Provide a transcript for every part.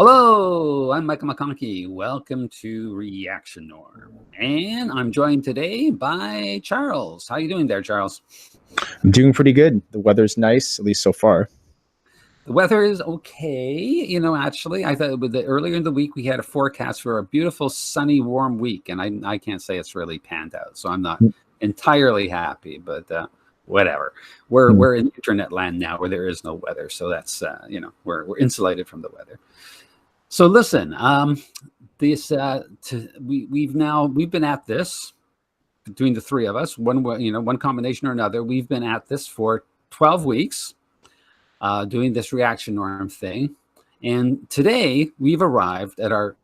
Hello, I'm Michael McConaughey. Welcome to Reaction Norm. And I'm joined today by Charles. How you doing there, Charles? I'm doing pretty good. The weather's nice, at least so far. The weather is okay. Actually, I thought earlier in the week we had a forecast for a beautiful, sunny, warm week, and I can't say it's really panned out. So I'm not entirely happy, but whatever. We're in internet land now where there is no weather, so that's we're insulated from the weather. So listen, we've been at this between the three of us, one combination or another. We've been at this for 12 weeks, doing this reaction norm thing, and today we've arrived at our.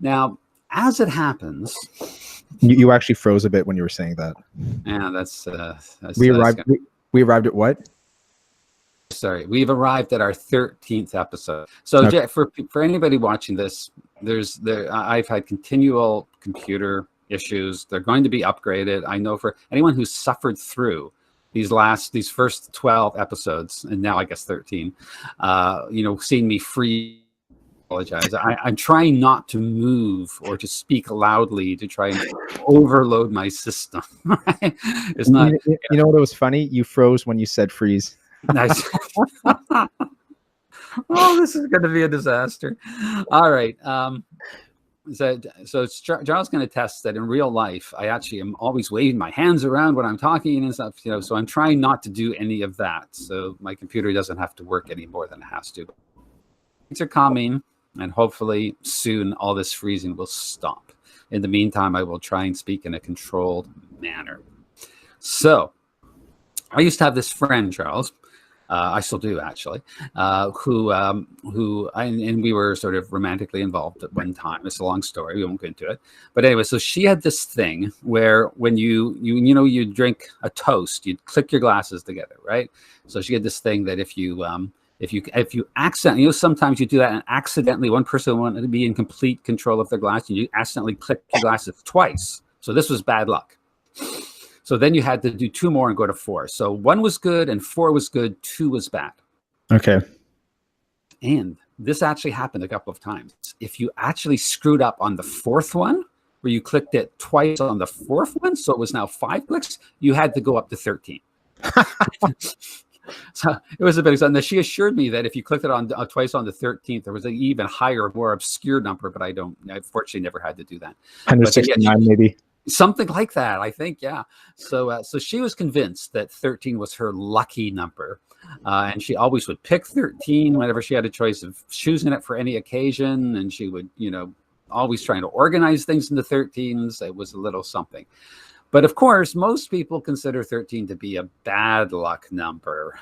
Now, as it happens, you actually froze a bit when you were saying that. Yeah, that's we arrived at what? Sorry, we've arrived at our 13th episode. So okay. For anybody watching this, I've had continual computer issues. They're going to be upgraded. I know for anyone who's suffered through these first 12 episodes, and now I guess 13, seeing me free. Apologize. I'm trying not to move or to speak loudly to try and overload my system. Right? It's not. You know what was funny? You froze when you said freeze. Nice. Oh, this is going to be a disaster. All right. So Charles going to test that in real life. I actually am always waving my hands around when I'm talking and stuff. So I'm trying not to do any of that. So my computer doesn't have to work any more than it has to. Things are coming, and hopefully soon all this freezing will stop. In the meantime, I will try and speak in a controlled manner. So I used to have this friend, Charles. I still do, actually, who we were sort of romantically involved at one time. It's a long story. We won't get into it. But anyway, so she had this thing where when you drink a toast, you'd click your glasses together, right? So she had this thing that if you accidentally, sometimes you do that and accidentally one person wanted to be in complete control of their glass and you accidentally click your glasses twice. So this was bad luck. So then you had to do two more and go to four. So 1 was good and 4 was good. 2 was bad. Okay. And this actually happened a couple of times. If you actually screwed up on the 4th one, where you clicked it twice on the 4th one, so it was now 5 clicks, you had to go up to 13. So it was a bit exciting. She assured me that if you clicked it on twice on the 13th, there was an even higher, more obscure number, but I fortunately never had to do that. 169 maybe. Something like that, I think, yeah. So she was convinced that 13 was her lucky number, and she always would pick 13 whenever she had a choice of choosing it for any occasion, and she would, always trying to organize things into 13s. It was a little something. But of course, most people consider 13 to be a bad luck number.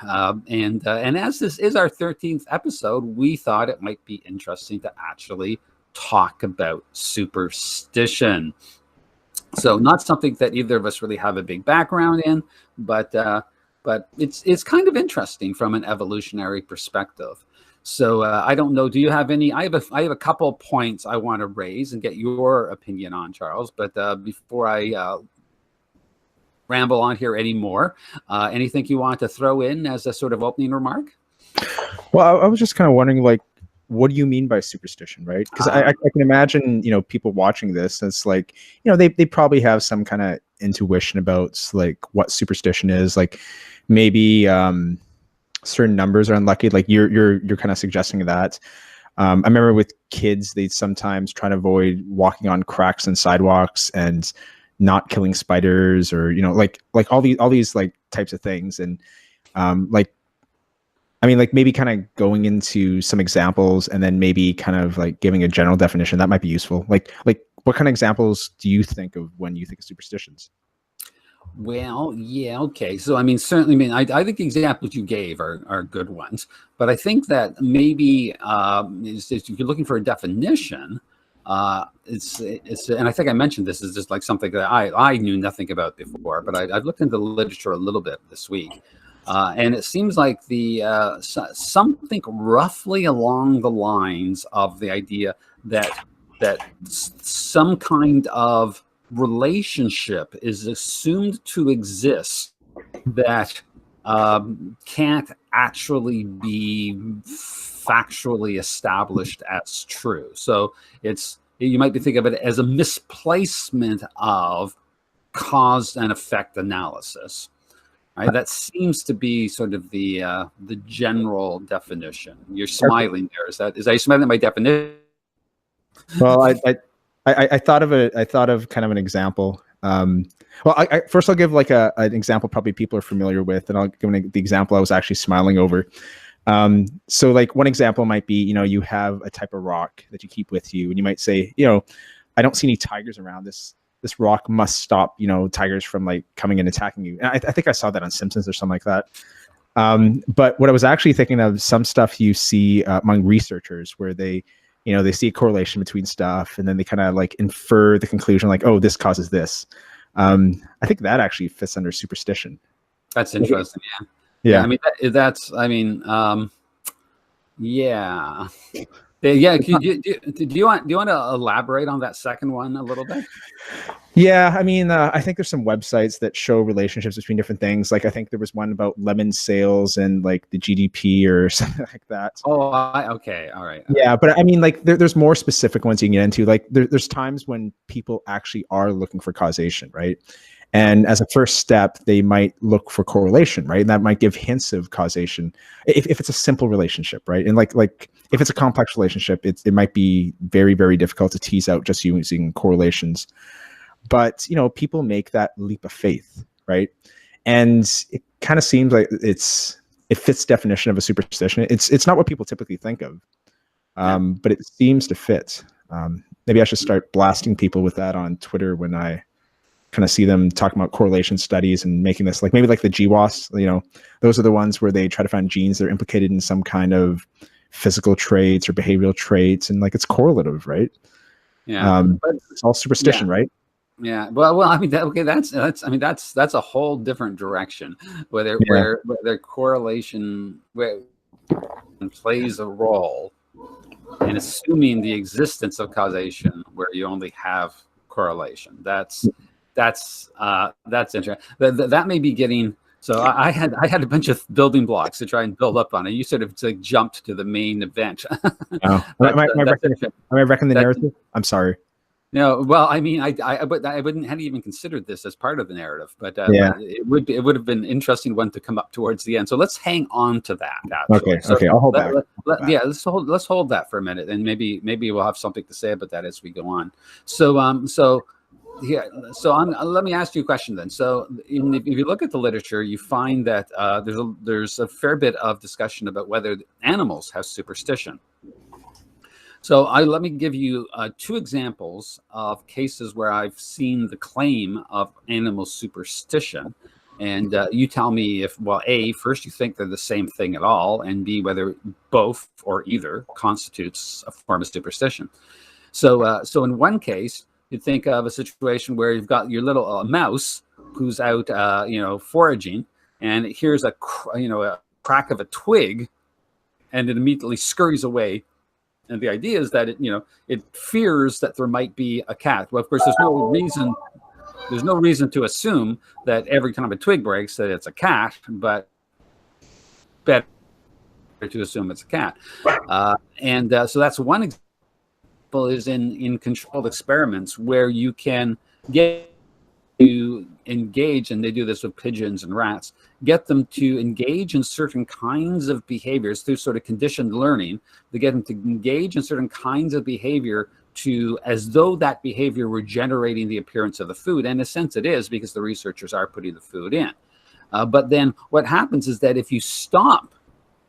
And as this is our 13th episode, we thought it might be interesting to actually talk about superstition. So not something that either of us really have a big background in, but it's kind of interesting from an evolutionary perspective. So I don't know. Do you have any? I have a couple of points I want to raise and get your opinion on, Charles. But before I ramble on here anymore, anything you want to throw in as a sort of opening remark? Well, I was just kind of wondering, what do you mean by superstition, right? Because I can imagine, people watching this, it's like, they probably have some kind of intuition about like what superstition is. Like maybe certain numbers are unlucky. Like you're kind of suggesting that. I remember with kids, they sometimes try to avoid walking on cracks and sidewalks and not killing spiders, or like all these like types of things. And maybe kind of going into some examples and then maybe kind of like giving a general definition that might be useful. Like what kind of examples do you think of when you think of superstitions? Well, yeah, okay. So, certainly, I think the examples you gave are good ones. But I think that maybe if you're looking for a definition, it's and I think I mentioned this is just like something that I knew nothing about before, but I've looked into the literature a little bit this week. And it seems like something roughly along the lines of the idea that some kind of relationship is assumed to exist that can't actually be factually established as true. So you might be thinking of it as a misplacement of cause and effect analysis. Right? That seems to be sort of the general definition. You're smiling there. Is that you smiling at my definition? Well, I thought of kind of an example. Well, first I'll give like an example probably people are familiar with, and I'll give the example I was actually smiling over. So like one example might be, you have a type of rock that you keep with you, and you might say, I don't see any tigers around this. This rock must stop, tigers from like coming and attacking you. And I think I saw that on Simpsons or something like that. But what I was actually thinking of, some stuff you see among researchers where they see a correlation between stuff, and then they kind of like infer the conclusion, like, oh, this causes this. I think that actually fits under superstition. That's interesting. Yeah. I mean, yeah. Yeah. Do you want to elaborate on that second one a little bit? Yeah, I mean, I think there's some websites that show relationships between different things. Like I think there was one about lemon sales and like the GDP or something like that. Oh, okay, all right. Yeah, but I mean, like there's more specific ones you can get into. Like there's times when people actually are looking for causation, right? And as a first step, they might look for correlation, right? And that might give hints of causation if it's a simple relationship, right? And like if it's a complex relationship, it might be very, very difficult to tease out just using correlations. But people make that leap of faith, right? And it kind of seems like it fits definition of a superstition. It's not what people typically think of, but it seems to fit. Maybe I should start blasting people with that on Twitter when I kind of see them talking about correlation studies and making this maybe like the GWAS. Those are the ones where they try to find genes that are implicated in some kind of physical traits or behavioral traits, and like it's correlative, right? Yeah, but it's all superstition, right? Yeah. Well. I mean, that's a whole different direction. Where correlation plays a role in assuming the existence of causation, where you only have correlation. That's interesting. That may be getting. So I had a bunch of building blocks to try and build up on it. You sort of like jumped to the main event. Am I wrecking the narrative? I'm sorry. No, well, I mean, I hadn't even considered this as part of the narrative, but it would have been an interesting one to come up towards the end. So let's hang on to that. Actually. Okay, I'll hold back. Let's hold that for a minute, and maybe we'll have something to say about that as we go on. So let me ask you a question then. So if you look at the literature, you find that there's a fair bit of discussion about whether animals have superstition. So let me give you two examples of cases where I've seen the claim of animal superstition. And you tell me if, well, A, first you think they're the same thing at all, and B, whether both or either constitutes a form of superstition. So in one case, you think of a situation where you've got your little mouse who's out, foraging, and it hears a crack of a twig, and it immediately scurries away. And the idea is that it fears that there might be a cat. Well, of course, there's no reason to assume that every time a twig breaks that it's a cat, but better to assume it's a cat. So that's one example, is in controlled experiments where you can get to engage, and they do this with pigeons and rats, get them to engage in certain kinds of behaviors through sort of conditioned learning. They get them to engage in certain kinds of behavior as though that behavior were generating the appearance of the food. And in a sense it is, because the researchers are putting the food in. But then what happens is that if you stop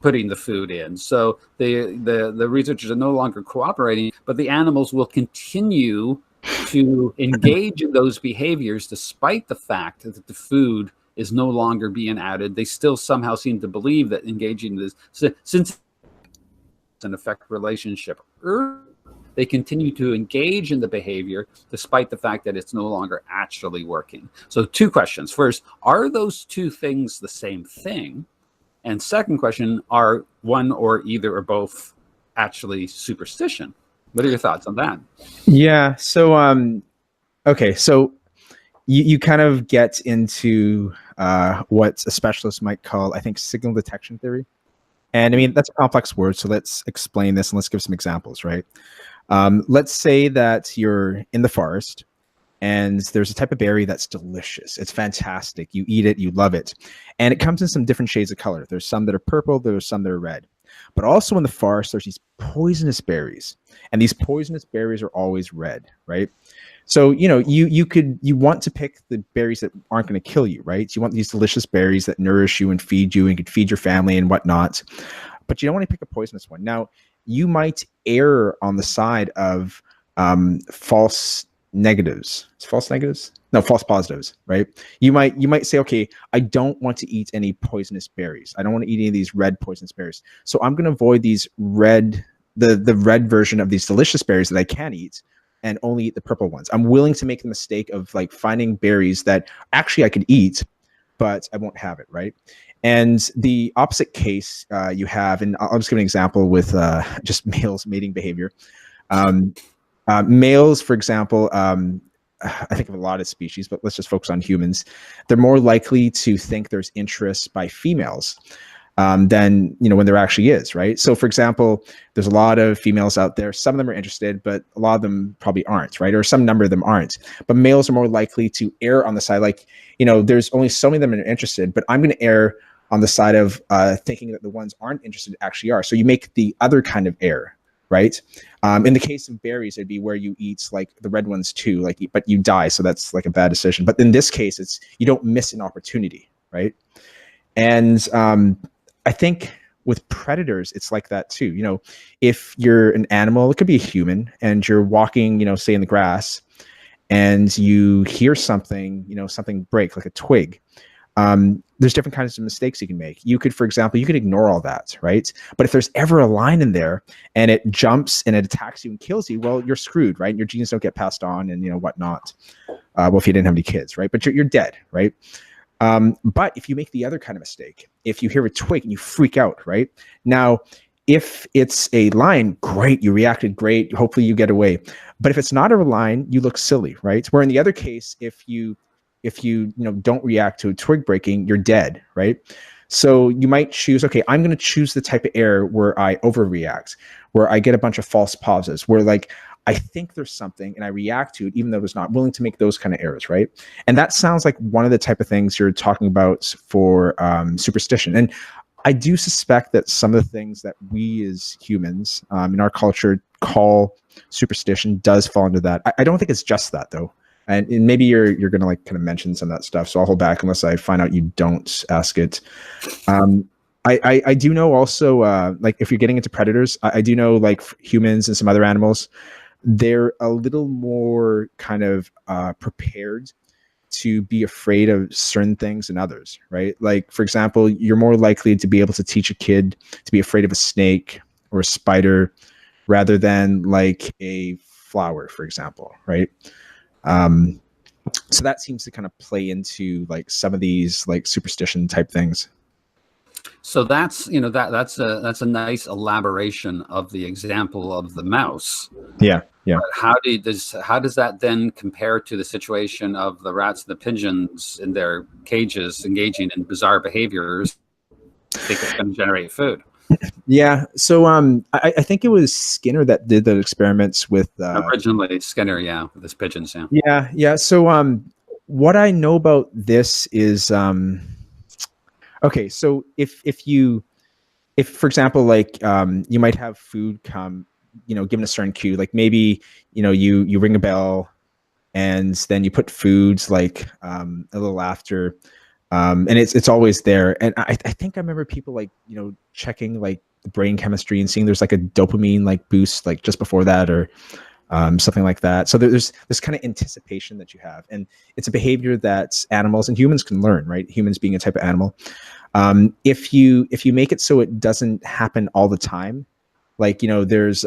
putting the food in, so the researchers are no longer cooperating, but the animals will continue to engage in those behaviors despite the fact that the food is no longer being added. They still somehow seem to believe that engaging in this, since it's an effect relationship, they continue to engage in the behavior despite the fact that it's no longer actually working. So two questions. First, are those two things the same thing? And second question, are one or either or both actually superstition? What are your thoughts on that? Yeah. So, okay. So you kind of get into what a specialist might call, I think, signal detection theory. And I mean, that's a complex word. So let's explain this and let's give some examples, right? Let's say that you're in the forest and there's a type of berry that's delicious. It's fantastic. You eat it, you love it. And it comes in some different shades of color. There's some that are purple, there's some that are red. But also in the forest, there's these poisonous berries. And these poisonous berries are always red, right? So, you want to pick the berries that aren't going to kill you, right? You want these delicious berries that nourish you and feed you and could feed your family and whatnot. But you don't want to pick a poisonous one. Now, you might err on the side of false negatives. It's false negatives? No, false positives, right? You might say, okay, I don't want to eat any poisonous berries. I don't want to eat any of these red poisonous berries. So I'm going to avoid these red, the red version of these delicious berries that I can eat, and only eat the purple ones. I'm willing to make the mistake of like finding berries that actually I could eat, but I won't have it, right? And the opposite case you have, and I'll just give an example with just males mating behavior. Males, for example, I think of a lot of species, but let's just focus on humans. They're more likely to think there's interest by females than when there actually is, right? So, for example, there's a lot of females out there. Some of them are interested, but a lot of them probably aren't, right? Or some number of them aren't. But males are more likely to err on the side, like, there's only so many of them that are interested, but I'm going to err on the side of thinking that the ones aren't interested actually are. So you make the other kind of error, right? In the case of berries, it'd be where you eat like the red ones too, but you die. So that's like a bad decision. But in this case, it's you don't miss an opportunity, right? And I think with predators, it's like that too. If you're an animal, it could be a human, and you're walking, say in the grass, and you hear something, something break, like a twig. There's different kinds of mistakes you can make. You could, for example, you could ignore all that, right? But if there's ever a lion in there and it jumps and it attacks you and kills you, well, you're screwed, right? Your genes don't get passed on and whatnot. Well, if you didn't have any kids, right? But you're dead, right? But if you make the other kind of mistake, if you hear a twig and you freak out, right? Now, if it's a lion, great, you reacted great. Hopefully you get away. But if it's not a lion, you look silly, right? Where in the other case, if you don't react to a twig breaking, you're dead, right? So you might choose, okay, I'm going to choose the type of error where I overreact, where I get a bunch of false positives, where like I think there's something and I react to it, even though it's not, willing to make those kind of errors, right? And that sounds like one of the type of things you're talking about for superstition. And I do suspect that some of the things that we as humans in our culture call superstition does fall into that. I don't think it's just that though. And maybe you're going to like kind of mention some of that stuff. So I'll hold back unless I find out you don't ask it. I do know also, like if you're getting into predators, I do know like humans and some other animals, they're a little more kind of prepared to be afraid of certain things than others, right? Like, for example, you're more likely to be able to teach a kid to be afraid of a snake or a spider rather than like a flower, for example, right? So that seems to kind of play into like some of these like superstition type things. So that's that's a nice elaboration of the example of the mouse. Yeah. But how does that then compare to the situation of the rats and the pigeons in their cages engaging in bizarre behaviors? I think it's going to generate food. Yeah. So I think it was Skinner that did the experiments with originally Skinner, yeah, with his pigeons, yeah. Yeah. So what I know about this is okay, so if for example, like you might have food come, given a certain cue, like maybe you ring a bell and then you put foods like a little after. And it's always there. And I think I remember people like, checking like the brain chemistry and seeing there's like a dopamine like boost like just before that or something like that. So there's this kind of anticipation that you have. And it's a behavior that animals and humans can learn, right? Humans being a type of animal. If you make it so it doesn't happen all the time, like, there's,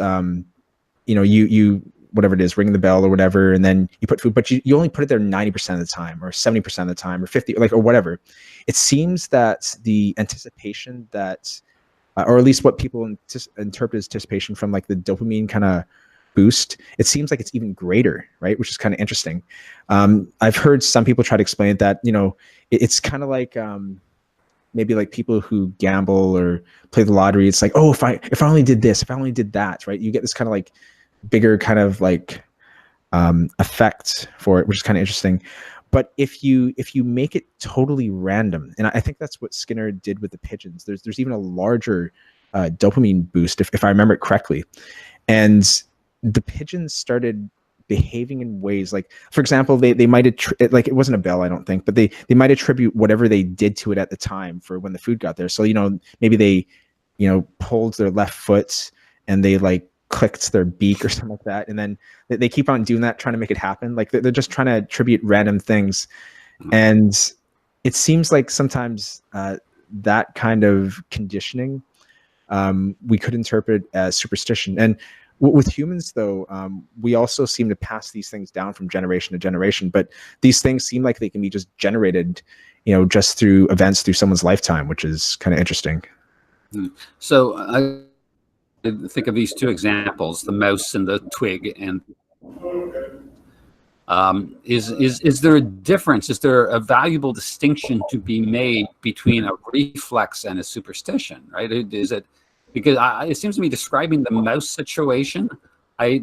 you whatever it is, ring the bell or whatever, and then you put food, but you only put it there 90% of the time or 70% of the time or 50, like, or whatever. It seems that the anticipation that, or at least what people interpret as anticipation from like the dopamine kind of boost, it seems like it's even greater, right? Which is kind of interesting. I've heard some people try to explain that, it's kind of like maybe like people who gamble or play the lottery. It's like, oh, if I only did this, if I only did that, right? You get this kind of like bigger kind of like effect for it, which is kind of interesting. But if you make it totally random, and I think that's what Skinner did with the pigeons. There's even a larger dopamine boost, if I remember it correctly. And the pigeons started behaving in ways like, for example, they might like, it wasn't a bell, I don't think, but they might attribute whatever they did to it at the time for when the food got there. So maybe they pulled their left foot and they like clicked their beak or something like that, and then they keep on doing that, trying to make it happen. Like they're just trying to attribute random things. And it seems like sometimes that kind of conditioning we could interpret as superstition. And with humans, though, we also seem to pass these things down from generation to generation. But these things seem like they can be just generated, just through events through someone's lifetime, which is kind of interesting. So I think of these two examples, the mouse and the twig, and is there a difference? Is there a valuable distinction to be made between a reflex and a superstition, right? Is it, because it seems to me describing the mouse situation, I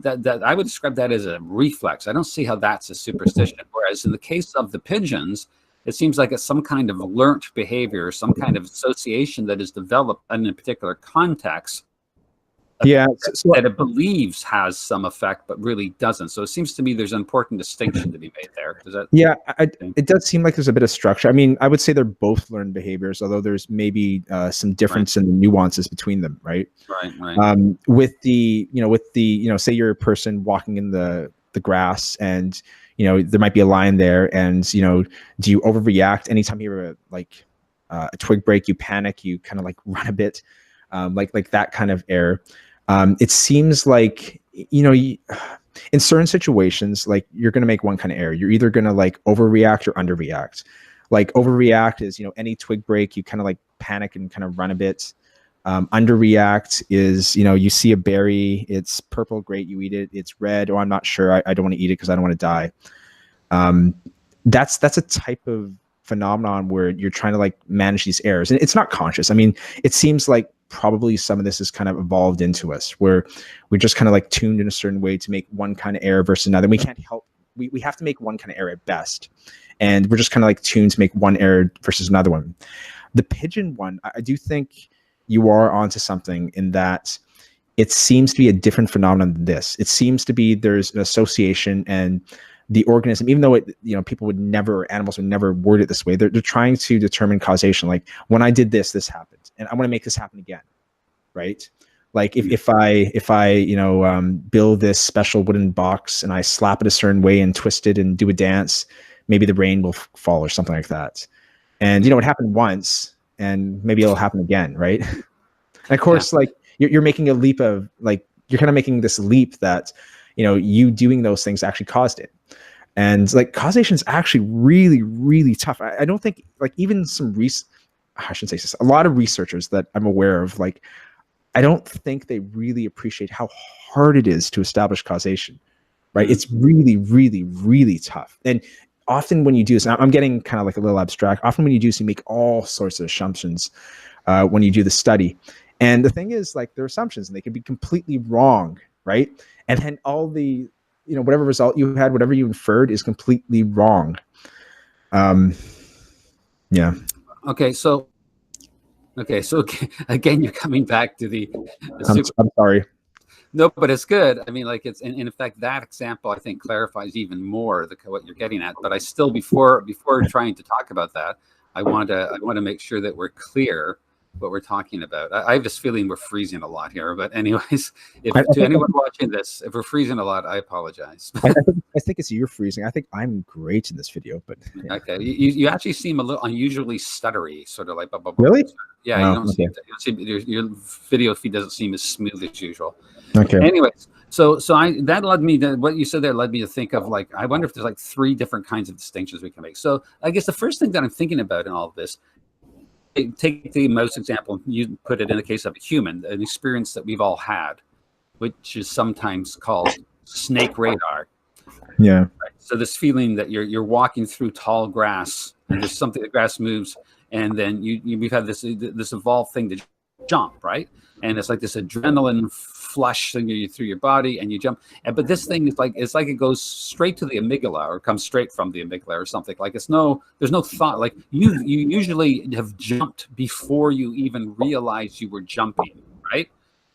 would describe that as a reflex. I don't see how that's a superstition. Whereas in the case of the pigeons, it seems like it's some kind of learnt behavior, some kind of association that is developed in a particular context. Yeah, that it believes has some effect, but really doesn't. So it seems to me there's an important distinction to be made there. Does that? Yeah, it does seem like there's a bit of structure. I mean, I would say they're both learned behaviors, although there's maybe some difference in the nuances between them, right? Right. With the say you're a person walking in the grass, and there might be a lion there, and do you overreact anytime you hear a twig break? You panic, you kind of like run a bit, like that kind of error. It seems like, in certain situations, like you're going to make one kind of error. You're either going to like overreact or underreact. Like overreact is, any twig break, you kind of like panic and kind of run a bit. Underreact is, you see a berry, it's purple, great, you eat it. It's red, oh, I'm not sure, I don't want to eat it because I don't want to die. That's a type of phenomenon where you're trying to like manage these errors, and it's not conscious. I mean, it seems like probably some of this is kind of evolved into us, where we're just kind of like tuned in a certain way to make one kind of error versus another. We can't help, we have to make one kind of error at best, and we're just kind of like tuned to make one error versus another one. The pigeon one, I do think you are onto something in that it seems to be a different phenomenon than this. It seems to be there's an association, and the organism, even though it, people would never, animals would never word it this way, they're trying to determine causation. Like, when I did this, this happened, and I want to make this happen again, right? Like if I build this special wooden box and I slap it a certain way and twist it and do a dance, maybe the rain will fall or something like that. And it happened once, and maybe it'll happen again, right? And of course, like you're making a leap of like, you're kind of making this leap that you doing those things actually caused it. And like causation is actually really, really tough. I don't think like even I shouldn't say this, a lot of researchers that I'm aware of, like, I don't think they really appreciate how hard it is to establish causation, right? It's really, really, really tough. And often when you do this, I'm getting kind of like a little abstract. Often when you do this, you make all sorts of assumptions when you do the study. And the thing is, like, they're assumptions and they can be completely wrong, right? And then all the, whatever result you had, whatever you inferred is completely wrong. Yeah. Okay. So again, you're coming back to the I'm sorry. No, but it's good. I mean, like, it's in fact, that example I think clarifies even more what you're getting at. But I still, before trying to talk about that, I want to make sure that we're clear what we're talking about. I have this feeling we're freezing a lot here, but anyways, to anyone watching this, if we're freezing a lot, I apologize. I think it's you're freezing. I think I'm great in this video, but yeah. Okay, you actually seem a little unusually stuttery, sort of like blah, blah, blah. Really? Yeah, oh, you don't see your video feed doesn't seem as smooth as usual. Okay. Anyways, so that led me to what you said there. Led me to think of, like, I wonder if there's like 3 different kinds of distinctions we can make. So I guess the first thing that I'm thinking about in all of this, take the mouse example. You put it in the case of a human, an experience that we've all had. which is sometimes called snake radar. Yeah. So this feeling that you're walking through tall grass and there's something, the grass moves, and then we've had this evolved thing to jump, right? And it's like this adrenaline flush thing through your body, and you jump. But this thing is like, it's like it goes straight to the amygdala, or comes straight from the amygdala or something. Like there's no thought. Like you usually have jumped before you even realize you were jumping, right?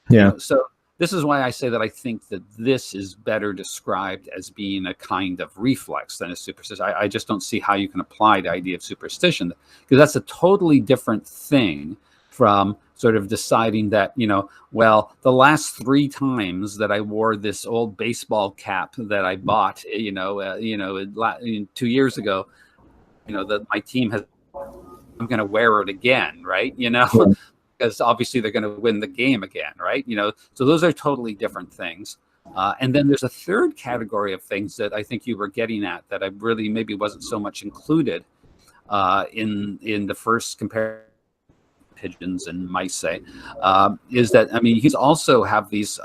Yeah. So this is why I say that I think that this is better described as being a kind of reflex than a superstition. I just don't see how you can apply the idea of superstition, because that's a totally different thing from sort of deciding that, well, the last 3 times that I wore this old baseball cap that I bought, 2 years ago, that my team has, I'm going to wear it again, right? Yeah. Because obviously they're going to win the game again, right? So those are totally different things. And then there's a third category of things that I think you were getting at that I really maybe wasn't so much included in the first comparison, pigeons and mice say, is that, I mean, he's also have these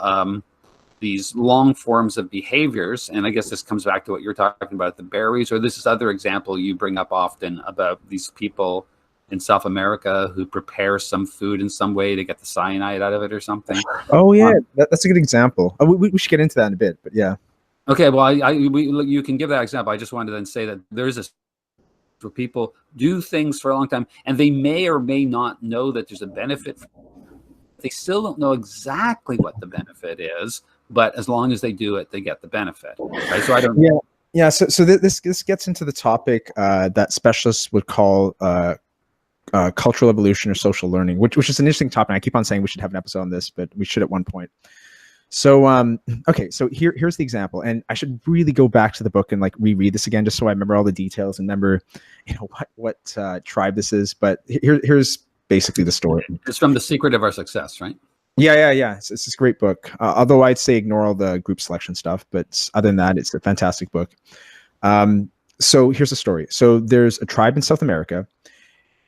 long forms of behaviors. And I guess this comes back to what you're talking about, the berries, or this is other example you bring up often about these people in South America who prepare some food in some way to get the cyanide out of it or something. Oh yeah, that's a good example. We should get into that in a bit, but yeah. Okay, well, you can give that example. I just wanted to then say that there is where people do things for a long time, and they may or may not know that there's a benefit. They still don't know exactly what the benefit is, but as long as they do it, they get the benefit. Right? So I don't. Yeah. So this gets into the topic that specialists would call cultural evolution or social learning, which is an interesting topic. I keep on saying we should have an episode on this, but we should at one point. So okay, so here's the example, and I should really go back to the book and like reread this again just so I remember all the details and remember what tribe this is. But here's basically the story. It's from The Secret of Our Success, right? Yeah. It's this great book. Although I'd say ignore all the group selection stuff, but other than that, it's a fantastic book. So here's the story. So there's a tribe in South America,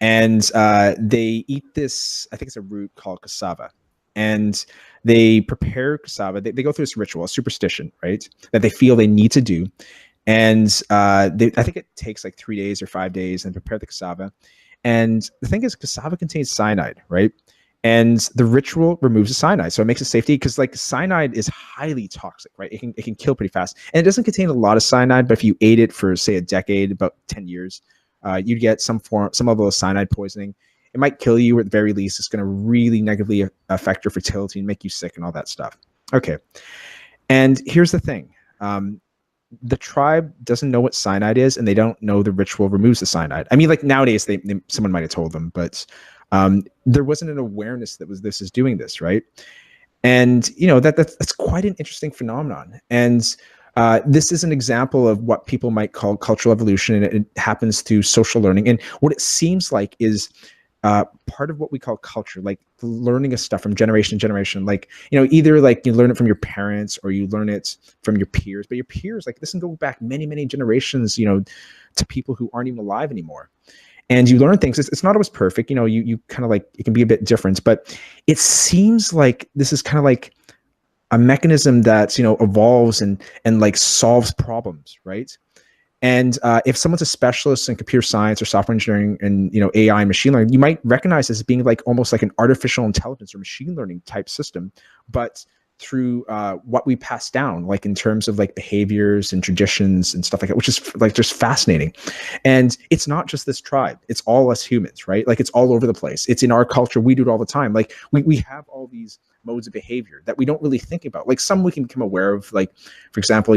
and they eat this, I think it's a root called cassava. And they prepare cassava. They go through this ritual, a superstition, right, that they feel they need to do. And I think it takes like 3 days or 5 days and prepare the cassava. And the thing is, cassava contains cyanide, right? And the ritual removes the cyanide. So it makes it safety, because like cyanide is highly toxic, right? It can kill pretty fast. And it doesn't contain a lot of cyanide, but if you ate it for say a decade, about 10 years, you'd get some level of cyanide poisoning. It might kill you, or at the very least, it's going to really negatively affect your fertility and make you sick and all that stuff. Okay. And here's the thing. The tribe doesn't know what cyanide is, and they don't know the ritual removes the cyanide. I mean, like nowadays, someone might have told them, but there wasn't an awareness that this is doing this, right? And that's quite an interesting phenomenon. And this is an example of what people might call cultural evolution, and it happens through social learning. And what it seems like is part of what we call culture, like the learning of stuff from generation to generation. Like, either like you learn it from your parents or you learn it from your peers, but your peers, like this can go back many, many generations, to people who aren't even alive anymore. And you learn things. It's not always perfect. You kind of like, it can be a bit different, but it seems like this is kind of like a mechanism that, evolves and like solves problems, right? And if someone's a specialist in computer science or software engineering and AI and machine learning, you might recognize this as being like almost like an artificial intelligence or machine learning type system, but through what we pass down, like in terms of like behaviors and traditions and stuff like that, which is like just fascinating. And it's not just this tribe; it's all us humans, right? Like it's all over the place. It's in our culture. We do it all the time. Like we have all these modes of behavior that we don't really think about. Like some we can become aware of. Like, for example,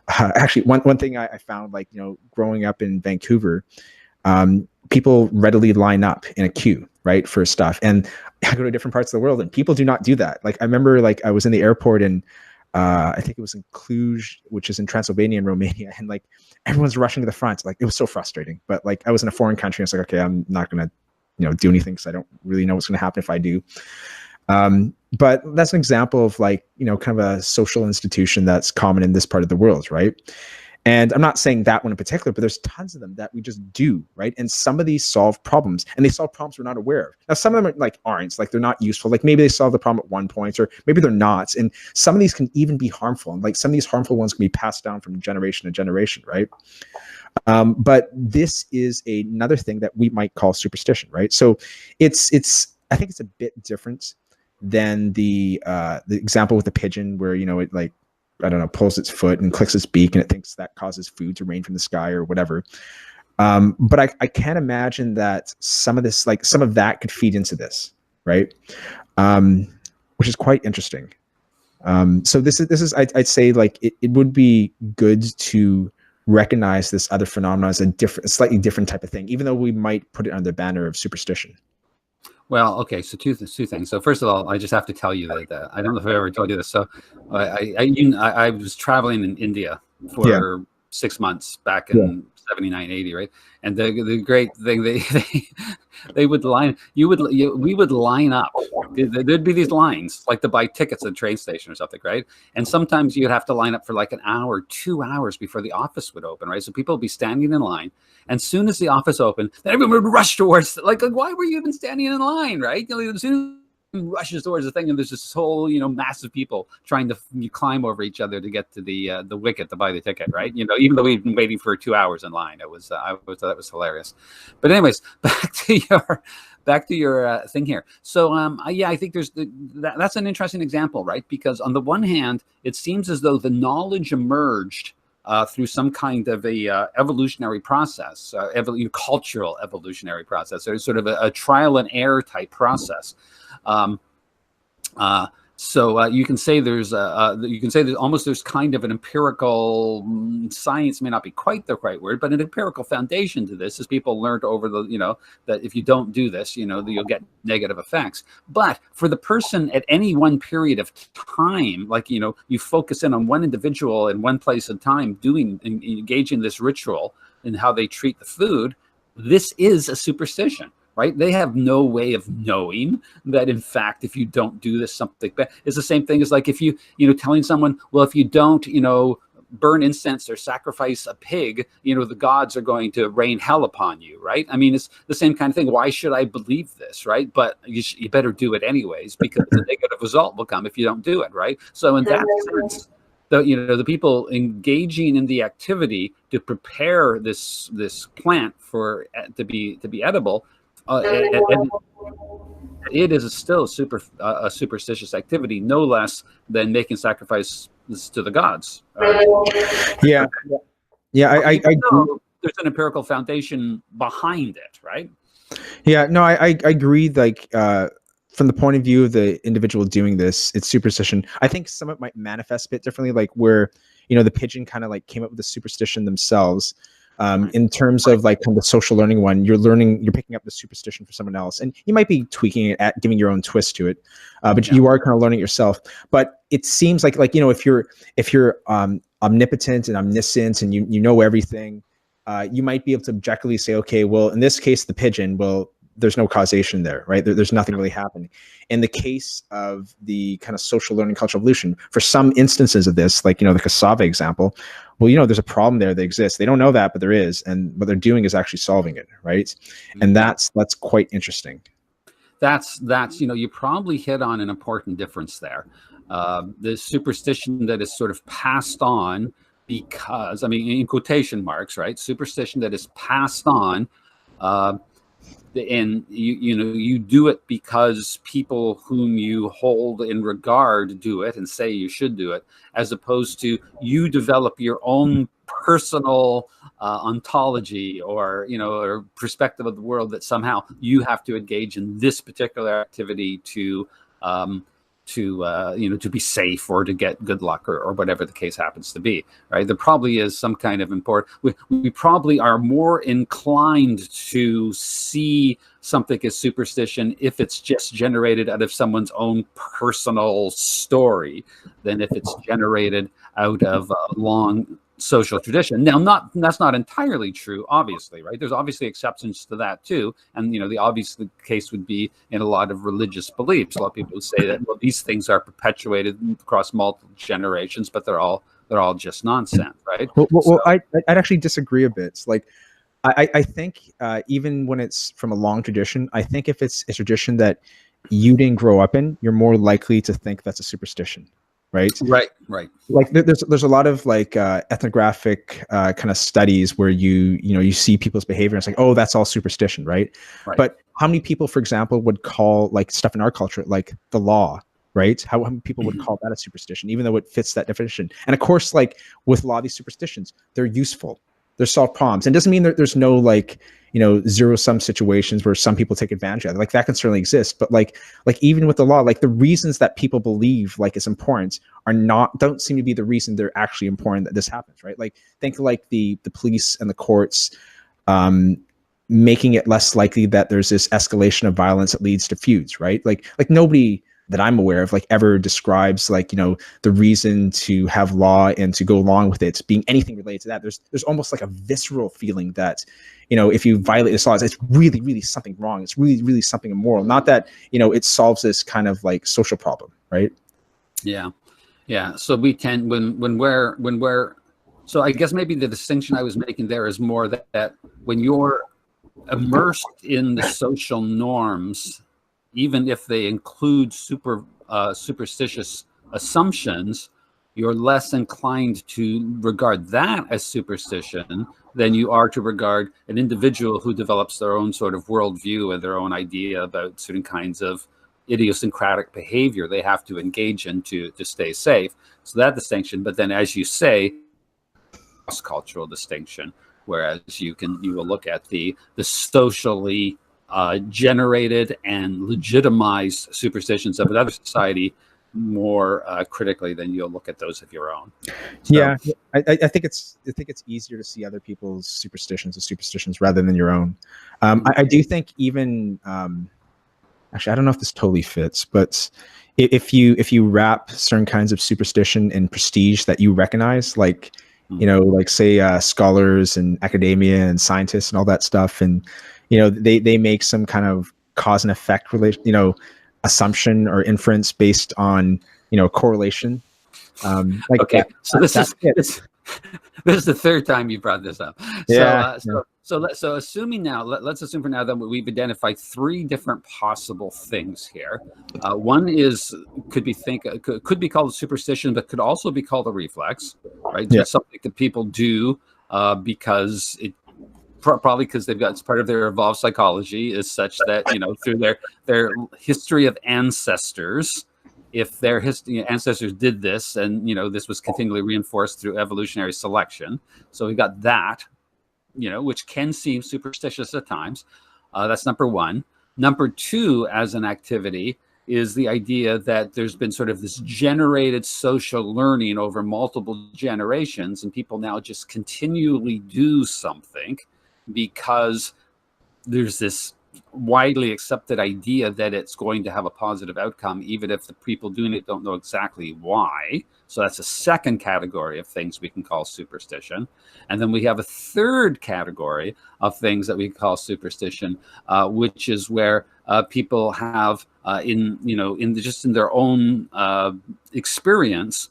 actually, one thing I found, like, growing up in Vancouver, people readily line up in a queue, right, for stuff. And I go to different parts of the world, and people do not do that. Like, I remember, like, I was in the airport, and I think it was in Cluj, which is in Transylvania in Romania, and like everyone's rushing to the front. Like, it was so frustrating. But like, I was in a foreign country, and it's like, okay, I'm not gonna, do anything because I don't really know what's gonna happen if I do. But that's an example of like, kind of a social institution that's common in this part of the world, right? And I'm not saying that one in particular, but there's tons of them that we just do, right? And some of these solve problems, and they solve problems we're not aware of. Now, some of them aren't, like they're not useful. Like maybe they solve the problem at one point, or maybe they're not. And some of these can even be harmful. And like some of these harmful ones can be passed down from generation to generation, right? But this is another thing that we might call superstition, right? So it's I think it's a bit different than the example with the pigeon, where it like, I don't know, pulls its foot and clicks its beak and it thinks that causes food to rain from the sky or whatever. But I can't imagine that some of this, like some of that could feed into this, right? Which is quite interesting. So this is I'd say like it would be good to recognize this other phenomenon as a slightly different type of thing, even though we might put it under the banner of superstition. Well, okay, so two things. So first of all, I just have to tell you that I don't know if I ever told you this. So I was traveling in India for 6 months back in 79, 80, right? And the great thing, they would we would line up. There'd be these lines like to buy tickets at a train station or something, right? And sometimes you'd have to line up for like an hour, 2 hours before the office would open, right? So people would be standing in line, and soon as the office opened, then everyone would rush towards like why were you even standing in line, right? As soon rushes towards the thing, and there's this whole massive people trying to climb over each other to get to the wicket to buy the ticket, right? Even though we've been waiting for 2 hours in line. That was hilarious. But anyways, back to your thing here. So I think that's an interesting example, right? Because on the one hand, it seems as though the knowledge emerged through some kind of a evolutionary process, cultural evolutionary process, or sort of a trial and error type process. So you can say there's kind of an empirical science, may not be quite the right word, but an empirical foundation to this, as people learned over that if you don't do this, you'll get negative effects. But for the person at any one period of time, like, you focus in on one individual in one place and time engaging this ritual in how they treat the food, this is a superstition. Right? They have no way of knowing that, in fact, if you don't do this, something bad. It's the same thing as like if you telling someone, well, if you don't, burn incense or sacrifice a pig, the gods are going to rain hell upon you, right? I mean, it's the same kind of thing. Why should I believe this, right? But you better do it anyways, because the negative result will come if you don't do it, right? So in that sense, the people engaging in the activity to prepare this plant to be edible. It is still a superstitious activity, no less than making sacrifices to the gods. Yeah. I there's an empirical foundation behind it, right? Yeah, no, I agree. Like from the point of view of the individual doing this, it's superstition. I think some of it might manifest a bit differently, like where the pigeon kind of like came up with the superstition themselves. In terms of like kind of the social learning one, you're picking up the superstition for someone else, and you might be tweaking it, giving your own twist to it, but you are kind of learning it yourself. But it seems like if you're omnipotent and omniscient and you know everything, you might be able to objectively say, okay, well, in this case, the pigeon, well, there's no causation there, right? There's nothing really happening. In the case of the kind of social learning, cultural evolution, for some instances of this, like, the cassava example, well, there's a problem there that exists. They don't know that, but there is. And what they're doing is actually solving it, right? And that's quite interesting. That's you probably hit on an important difference there. The superstition that is sort of passed on because, I mean, in quotation marks, right? Superstition that is passed on, and you do it because people whom you hold in regard do it and say you should do it, as opposed to you develop your own personal ontology or perspective of the world that somehow you have to engage in this particular activity to be safe or to get good luck or whatever the case happens to be, right? There probably is some kind of we probably are more inclined to see something as superstition if it's just generated out of someone's own personal story than if it's generated out of a long social tradition. Now, that's not entirely true, obviously, right? There's obviously exceptions to that too, and the obvious case would be in a lot of religious beliefs. A lot of people would say that, well, these things are perpetuated across multiple generations, but they're all they're all just nonsense, right? I'd actually disagree a bit. Like, I think even when it's from a long tradition, I think if it's a tradition that you didn't grow up in, you're more likely to think that's a superstition, right? Right. Like there's a lot of like ethnographic kind of studies where you see people's behavior and it's like, oh, that's all superstition, right? But how many people, for example, would call like stuff in our culture like the law, right? How many people would call that a superstition, even though it fits that definition? And of course, like with a lot of these superstitions, they're useful. They're solve problems. And it doesn't mean that there's no like, zero sum situations where some people take advantage of it. Like that can certainly exist. But like even with the law, like the reasons that people believe like it's important don't seem to be the reason they're actually important that this happens, right? Like think like the police and the courts making it less likely that there's this escalation of violence that leads to feuds, right? Like nobody that I'm aware of like ever describes like, the reason to have law and to go along with it being anything related to that. There's almost like a visceral feeling that, if you violate the laws, it's really, really something wrong. It's really, really something immoral. Not that, it solves this kind of like social problem, right? Yeah. So we can, when we're, so I guess maybe the distinction I was making there is more that when you're immersed in the social norms, even if they include superstitious assumptions, you're less inclined to regard that as superstition than you are to regard an individual who develops their own sort of worldview and their own idea about certain kinds of idiosyncratic behavior they have to engage in to stay safe. So that distinction, but then as you say, cross-cultural distinction, whereas you will look at the socially generated and legitimized superstitions of another society more critically than you'll look at those of your own. So, yeah, I think it's easier to see other people's superstitions as superstitions rather than your own. I do think even actually, I don't know if this totally fits, but if you wrap certain kinds of superstition in prestige that you recognize, like like say scholars and academia and scientists and all that stuff, and they make some kind of cause and effect relation, assumption or inference based on correlation. Like okay, that, so this is the third time you brought this up. Yeah. So assuming now, let's assume for now that we've identified three different possible things here. One could be called a superstition, but could also be called a reflex, right? Yeah. It's something that people do because it probably because they've got, it's part of their evolved psychology is such that through their history of ancestors, if their ancestors did this, and this was continually reinforced through evolutionary selection. So we've got that, which can seem superstitious at times. That's number one. Number two, as an activity, is the idea that there's been sort of this generated social learning over multiple generations, and people now just continually do something because there's this widely accepted idea that it's going to have a positive outcome, even if the people doing it don't know exactly why. So that's a second category of things we can call superstition. And then we have a third category of things that we call superstition, which is where people have in their own experience,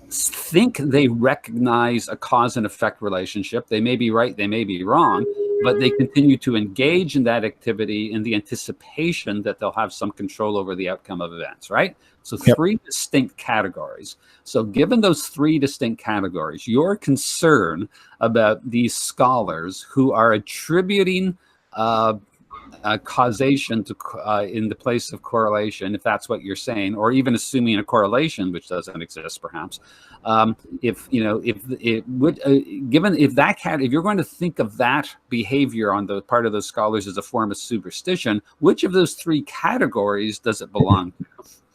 think they recognize a cause and effect relationship. They may be right, they may be wrong, but they continue to engage in that activity in the anticipation that they'll have some control over the outcome of events, right? So three distinct categories. So given those three distinct categories, your concern about these scholars who are attributing causation to in the place of correlation, if that's what you're saying, or even assuming a correlation which doesn't exist, perhaps. If you're going to think of that behavior on the part of those scholars as a form of superstition, which of those three categories does it belong to?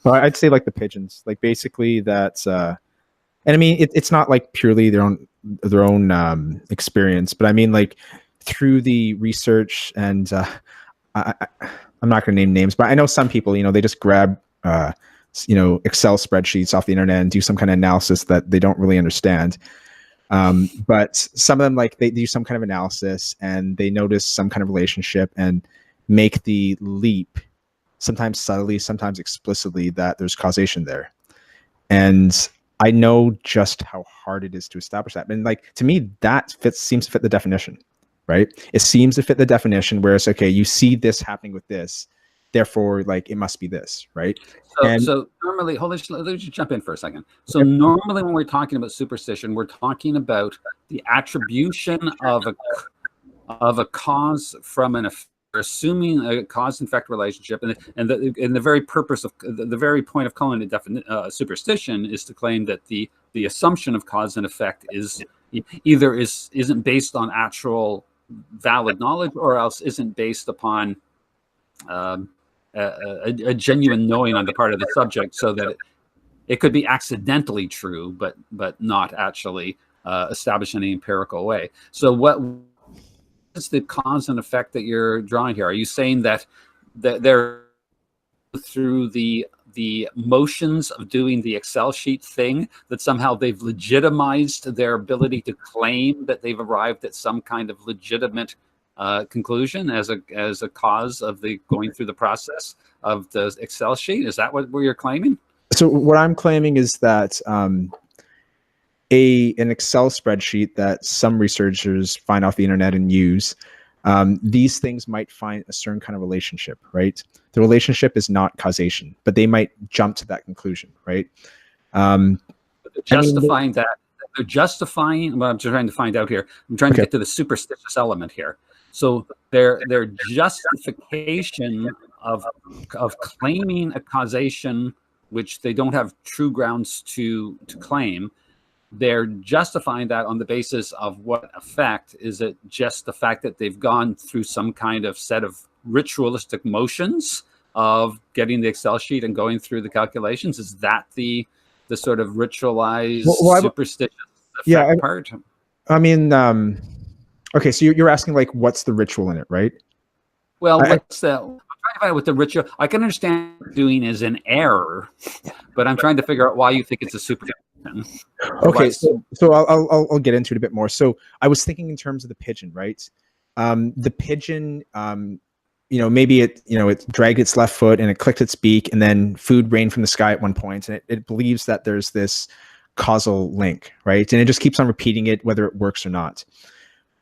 Well, I'd say like the pigeons, like basically that's, and I mean it's not like purely their own experience, but I mean like through the research and. I'm not going to name names, but I know some people, they just grab, Excel spreadsheets off the internet and do some kind of analysis that they don't really understand. But some of them, like they do some kind of analysis and they notice some kind of relationship and make the leap, sometimes subtly, sometimes explicitly, that there's causation there. And I know just how hard it is to establish that. And like, to me, that seems to fit the definition, right? It seems to fit the definition where it's okay, you see this happening with this, therefore like it must be this, right? So normally, let me just jump in for a second. So normally when we're talking about superstition, we're talking about the attribution of a cause from an effect, assuming a cause and effect relationship, and the very purpose of the very point of calling it superstition is to claim that the assumption of cause and effect is either isn't based on actual valid knowledge, or else isn't based upon a genuine knowing on the part of the subject, so that it could be accidentally true, but not actually established in an empirical way. So what is the cause and effect that you're drawing here? Are you saying that they're through the motions of doing the Excel sheet thing, that somehow they've legitimized their ability to claim that they've arrived at some kind of legitimate conclusion as a cause of the going through the process of the Excel sheet? Is that what you're claiming? So what I'm claiming is that an Excel spreadsheet that some researchers find off the internet and use, these things might find a certain kind of relationship, right? The relationship is not causation, but they might jump to that conclusion, right? Justifying that. They're justifying what I'm trying to find out here. I'm trying to get to the superstitious element here. So their justification of claiming a causation which they don't have true grounds to claim, they're justifying that on the basis of what effect? Is it just the fact that they've gone through some kind of set of ritualistic motions of getting the Excel sheet and going through the calculations? Is that the sort of ritualized superstitious effect part? I mean, okay, so you're asking like, what's the ritual in it, right? Well, what's the? I'm trying to find out what the ritual. I can understand doing is an error, but I'm trying to figure out why you think it's a superstition. Okay, so I'll get into it a bit more. So I was thinking in terms of the pigeon, right? The pigeon, maybe it dragged its left foot and it clicked its beak, and then food rained from the sky at one point, and it believes that there's this causal link, right? And it just keeps on repeating it, whether it works or not.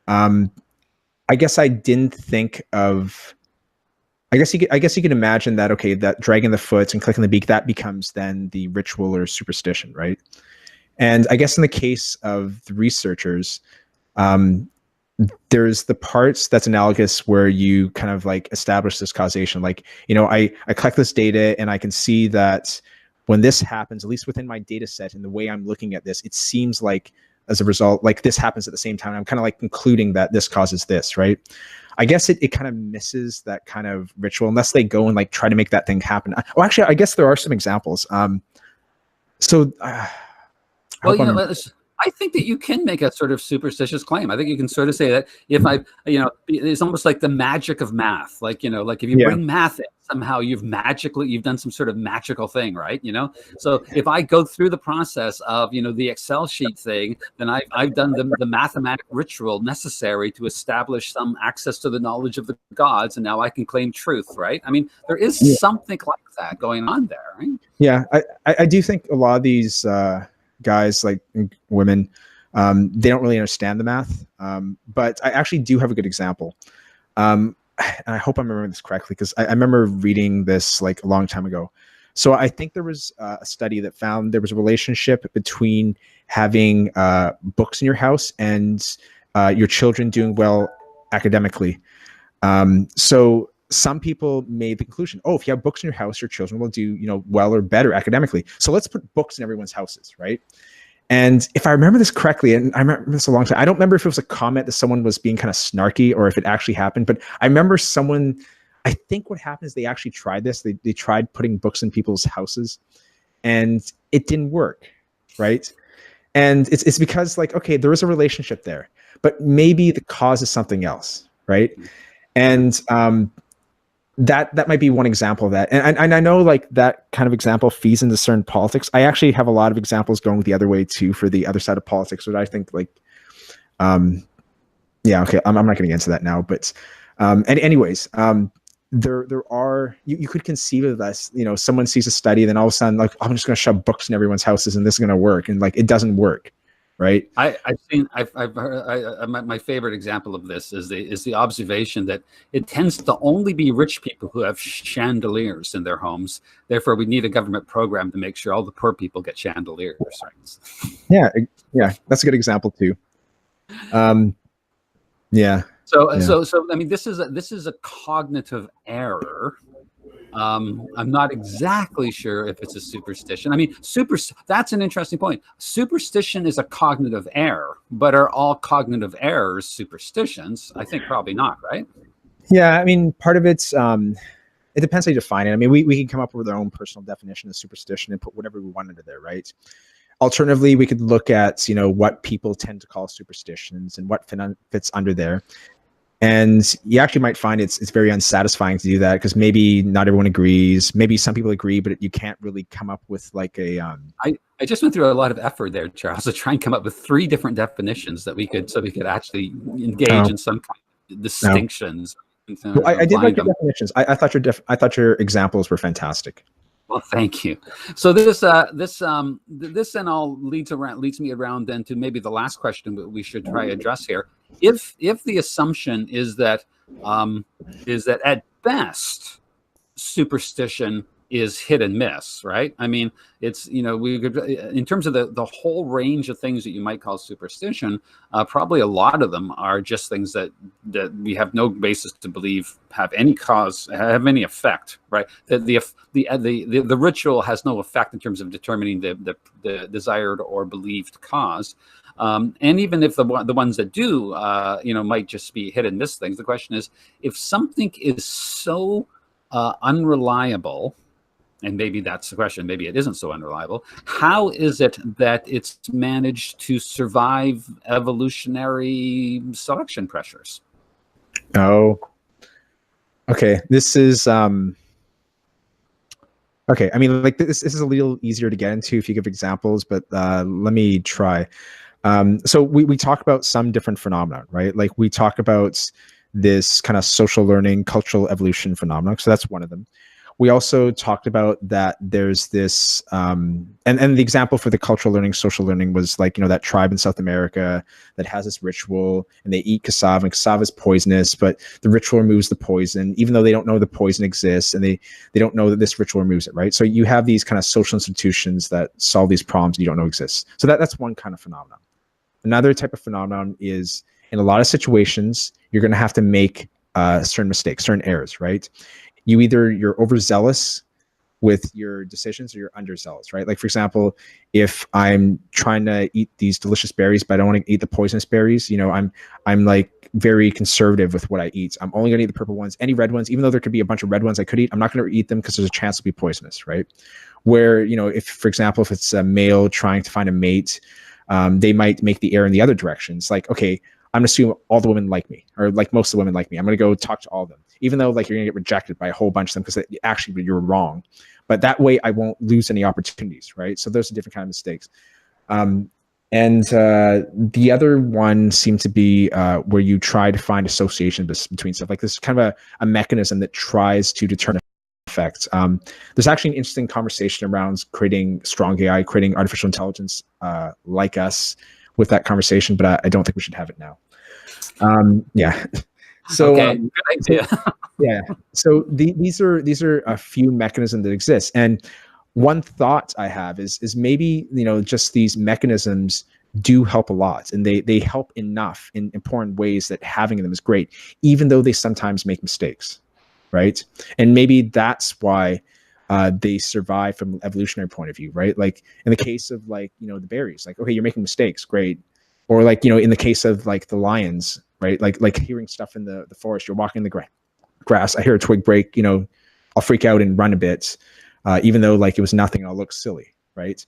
I guess I didn't think of. I guess you could imagine that, okay, that dragging the foot and clicking the beak, that becomes then the ritual or superstition, right? And I guess in the case of the researchers, there's the parts that's analogous where you kind of like establish this causation. Like, I collect this data and I can see that when this happens, at least within my data set and the way I'm looking at this, it seems like as a result, like this happens at the same time. I'm kind of like concluding that this causes this, right? I guess it kind of misses that kind of ritual unless they go and like try to make that thing happen. Well, actually, I guess there are some examples. I think that you can make a sort of superstitious claim. I think you can sort of say that if it's almost like the magic of math. Like if you bring math in, somehow you've done some sort of magical thing, right? So if I go through the process of, the Excel sheet thing, then I've done the mathematic ritual necessary to establish some access to the knowledge of the gods, and now I can claim truth, right? I mean, there is something like that going on there, right? Yeah, I do think a lot of these guys, like women, they don't really understand the math. But I actually do have a good example. And I hope I'm remembering this correctly, because I remember reading this like a long time ago. So I think there was a study that found there was a relationship between having books in your house and your children doing well academically. So some people made the conclusion, if you have books in your house, your children will do, well or better academically. So let's put books in everyone's houses, right? And if I remember this correctly, and I remember this a long time, I don't remember if it was a comment that someone was being kind of snarky or if it actually happened, but I remember I think what happened is they actually tried this. They tried putting books in people's houses and it didn't work, right? And it's because like, okay, there is a relationship there, but maybe the cause is something else, right? And that might be one example of that. And I know like that kind of example feeds into certain politics. I actually have a lot of examples going the other way too, for the other side of politics, which I think like, okay, I'm not going to get into that now, but anyways, there are, you could conceive of this, someone sees a study, then all of a sudden, like, I'm just going to shove books in everyone's houses and this is going to work. And like, it doesn't work. Right. I've heard, my favorite example of this is the observation that it tends to only be rich people who have chandeliers in their homes. Therefore, we need a government program to make sure all the poor people get chandeliers. Right? Yeah, that's a good example too. Yeah. So I mean, this is a cognitive error. I'm not exactly sure if it's a superstition. I mean, that's an interesting point. Superstition is a cognitive error, but are all cognitive errors superstitions? I think probably not, right? Yeah, I mean, part of it's, it depends how you define it. I mean, we can come up with our own personal definition of superstition and put whatever we want into there, right? Alternatively, we could look at, what people tend to call superstitions and what fits under there. And you actually might find it's very unsatisfying to do that, because maybe not everyone agrees. Maybe some people agree, but you can't really come up with like a. I just went through a lot of effort there, Charles, to try and come up with 3 different definitions that we could actually engage in some kind of distinctions. Well, I did like your definitions. I thought your examples were fantastic. Well, thank you. So this then all leads me around then to maybe the last question that we should try address here. If the assumption is that at best superstition is hit and miss, right? I mean, it's, we could, in terms of the whole range of things that you might call superstition, probably a lot of them are just things that we have no basis to believe have any effect, right? The ritual has no effect in terms of determining the desired or believed cause. And even if the ones that do, might just be hit and miss things. The question is, if something is so unreliable, and maybe that's the question, maybe it isn't so unreliable, how is it that it's managed to survive evolutionary selection pressures? Oh, okay. This is okay. I mean, like this is a little easier to get into if you give examples, but let me try. So we talk about some different phenomena, right? Like we talk about this kind of social learning, cultural evolution phenomenon. So that's one of them. We also talked about that there's this, and the example for the cultural learning, social learning was like, that tribe in South America that has this ritual and they eat cassava, and cassava is poisonous, but the ritual removes the poison, even though they don't know the poison exists, and they don't know that this ritual removes it, right? So you have these kind of social institutions that solve these problems you don't know exist. So that's one kind of phenomenon. Another type of phenomenon is, in a lot of situations, you're going to have to make certain mistakes, certain errors, right? You're overzealous with your decisions, or you're underzealous, right? Like, for example, if I'm trying to eat these delicious berries, but I don't want to eat the poisonous berries, I'm like very conservative with what I eat. I'm only going to eat the purple ones. Any red ones, even though there could be a bunch of red ones I could eat, I'm not going to eat them because there's a chance to be poisonous, right? Where, if, for example, if it's a male trying to find a mate, they might make the error in the other direction. It's like, okay, I'm going to assume all the women like me, or like most of the women like me. I'm going to go talk to all of them, even though like you're going to get rejected by a whole bunch of them because actually you're wrong. But that way I won't lose any opportunities, right? So those are different kind of mistakes. And the other one seemed to be where you try to find association between stuff. Like this is kind of a mechanism that tries to determine effects. There's actually an interesting conversation around creating strong AI, creating artificial intelligence like us with that conversation, but I don't think we should have it now. Yeah. So, okay, good idea. Yeah. So these are a few mechanisms that exist. And one thought I have is maybe, just these mechanisms do help a lot, and they help enough in important ways that having them is great, even though they sometimes make mistakes. Right. And maybe that's why they survive from an evolutionary point of view, right? Like in the case of like, the berries, like, okay, you're making mistakes. Great. Or like, in the case of like the lions, right? Like hearing stuff in the forest, you're walking in the grass. I hear a twig break, I'll freak out and run a bit, even though like it was nothing. I'll look silly. Right.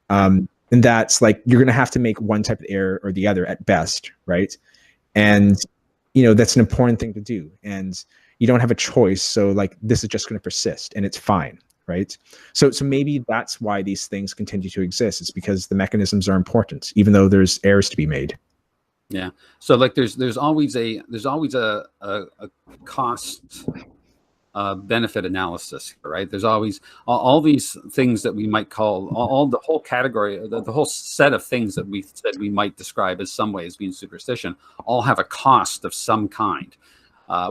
And that's like, you're going to have to make one type of error or the other at best. Right. And, that's an important thing to do. And you don't have a choice. So like, this is just going to persist and it's fine. Right. So maybe that's why these things continue to exist. It's because the mechanisms are important, even though there's errors to be made. Yeah. So like there's always a cost benefit analysis, right? There's always all these things that we might call all the whole category, the whole set of things that we said we might describe as some ways being superstition, all have a cost of some kind,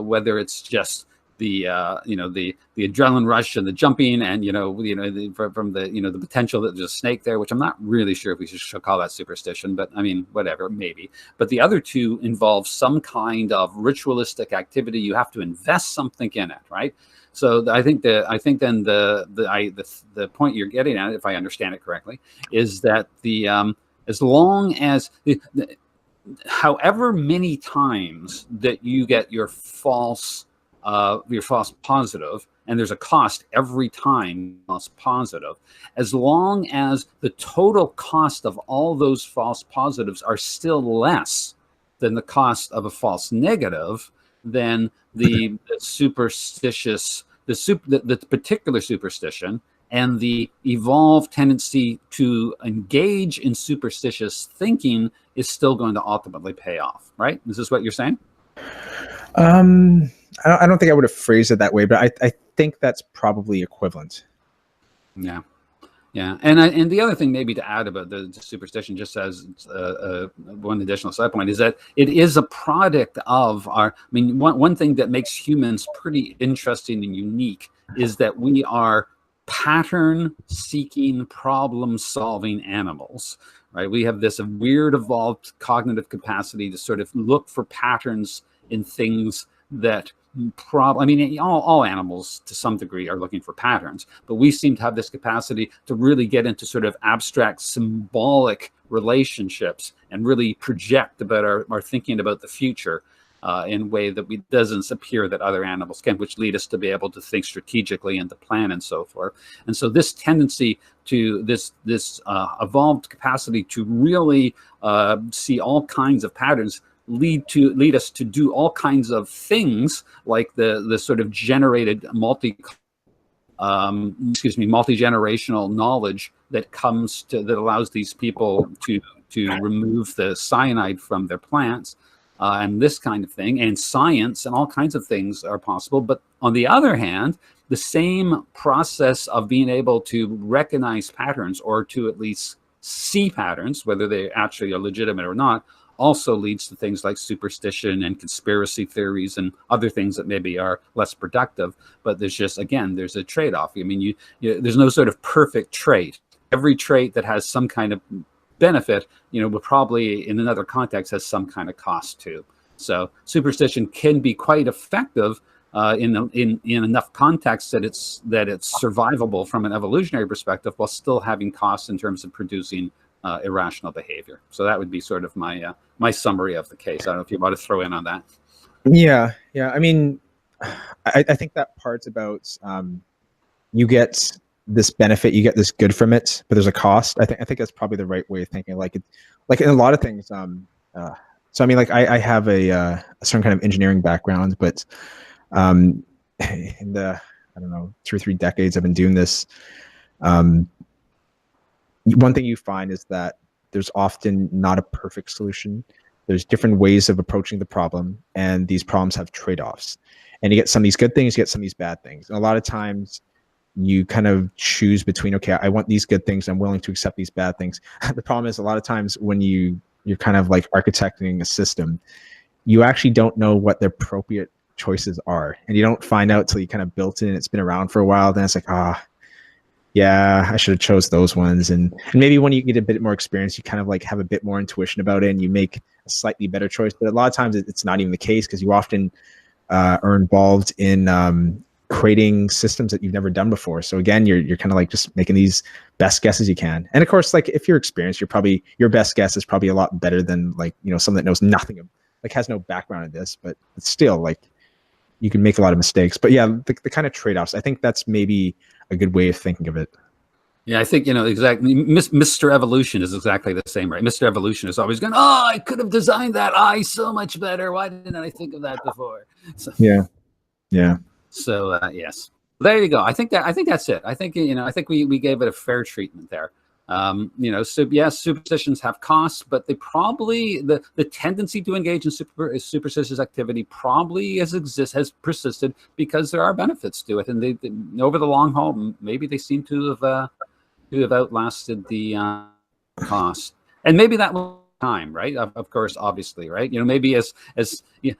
whether it's just the the adrenaline rush and the jumping, and from the the potential that there's a snake there, which I'm not really sure if we should call that superstition, but I mean, whatever, maybe. But the other two involve some kind of ritualistic activity. You have to invest something in it, right? So I think then the point you're getting at, if I understand it correctly, is that as long as however many times that you get your false positive, and there's a cost every time false positive, as long as the total cost of all those false positives are still less than the cost of a false negative, then the particular superstition and the evolved tendency to engage in superstitious thinking is still going to ultimately pay off, right? Is this what you're saying? I don't think I would have phrased it that way, but I think that's probably equivalent. Yeah. And the other thing maybe to add about the superstition, just as one additional side point, is that it is a product of one thing that makes humans pretty interesting and unique is that we are pattern-seeking, problem-solving animals, right? We have this weird evolved cognitive capacity to sort of look for patterns in things that all animals to some degree are looking for patterns, but we seem to have this capacity to really get into sort of abstract symbolic relationships and really project about our thinking about the future in a way that doesn't appear that other animals can, which lead us to be able to think strategically and to plan and so forth. And so this tendency to this evolved capacity to really see all kinds of patterns lead us to do all kinds of things, like the sort of generated multi-generational knowledge that allows these people to remove the cyanide from their plants, and this kind of thing, and science and all kinds of things are possible. But on the other hand, the same process of being able to recognize patterns, or to at least see patterns, whether they actually are legitimate or not, also leads to things like superstition and conspiracy theories and other things that maybe are less productive. But there's a trade-off. I mean, there's no sort of perfect trait. Every trait that has some kind of benefit, will probably in another context has some kind of cost too. So superstition can be quite effective in enough context that it's survivable from an evolutionary perspective, while still having costs in terms of producing irrational behavior. So that would be sort of my summary of the case. I don't know if you want to throw in on that. Yeah. I mean, I think that part's about you get this benefit, you get this good from it, but there's a cost. I think that's probably the right way of thinking. Like in a lot of things. So I mean, like I have a certain kind of engineering background, but in the 2 or 3 decades I've been doing this. One thing you find is that there's often not a perfect solution. There's different ways of approaching the problem, and these problems have trade-offs. And you get some of these good things, you get some of these bad things. And a lot of times you kind of choose between, okay, I want these good things, I'm willing to accept these bad things. The problem is a lot of times when you're kind of like architecting a system, you actually don't know what the appropriate choices are. And you don't find out till you kind of built it and it's been around for a while. Then it's like, yeah, I should have chose those ones. And maybe when you get a bit more experience, you kind of like have a bit more intuition about it and you make a slightly better choice. But a lot of times it's not even the case, because you often are involved in creating systems that you've never done before. So again, you're kind of like just making these best guesses you can. And of course, like if you're experienced, your best guess is probably a lot better than like, someone that knows nothing of, like has no background in this, but it's still like you can make a lot of mistakes. But yeah, the kind of trade-offs, I think that's maybe a good way of thinking of it. Yeah, I think, exactly. Mr. Evolution is exactly the same, right? Mr. Evolution is always going, I could have designed that eye so much better. Why didn't I think of that before? So, yeah. So yes, there you go. I think that's it. I think I think we gave it a fair treatment there. So yes, superstitions have costs, but they probably the tendency to engage in superstitious activity probably has persisted because there are benefits to it, and they over the long haul, maybe they seem to have outlasted the cost, and maybe that will time, right? Of course, obviously, right? Maybe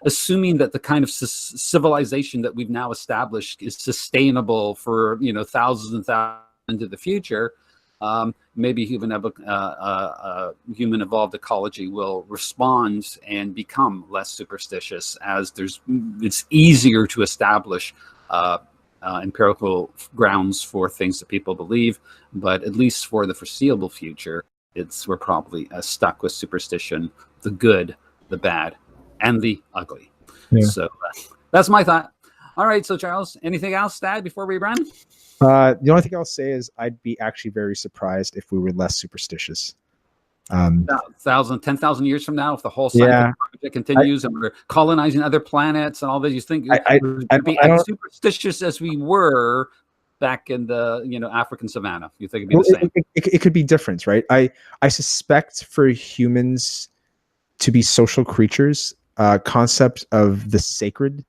assuming that the kind of civilization that we've now established is sustainable for thousands and thousands into the future. Maybe human evolved ecology will respond and become less superstitious as it's easier to establish empirical grounds for things that people believe. But at least for the foreseeable future, we're probably stuck with superstition, the good, the bad, and the ugly. Yeah. So that's my thought. All right. So Charles, anything else to add before we run? The only thing I'll say is I'd be actually very surprised if we were less superstitious. 10,000 years from now, if the whole scientific project continues and we're colonizing other planets and all that, you think we'd be as superstitious as we were back in the African savannah? You think it'd be the same? It could be different, right? I suspect for humans to be social creatures, concept of the sacred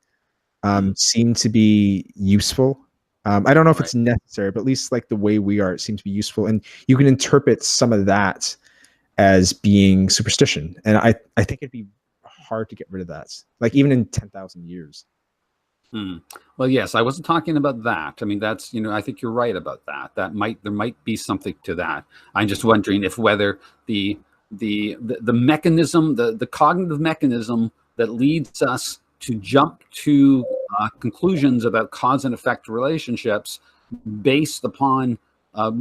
seem to be useful. I don't know if it's necessary, but at least like the way we are, it seems to be useful. And you can interpret some of that as being superstition. And I think it'd be hard to get rid of that, like even in 10,000 years. Well, yes, I wasn't talking about that. I mean, that's, I think you're right about that. There might be something to that. I'm just wondering if whether the mechanism, the cognitive mechanism that leads us to jump to conclusions about cause and effect relationships based upon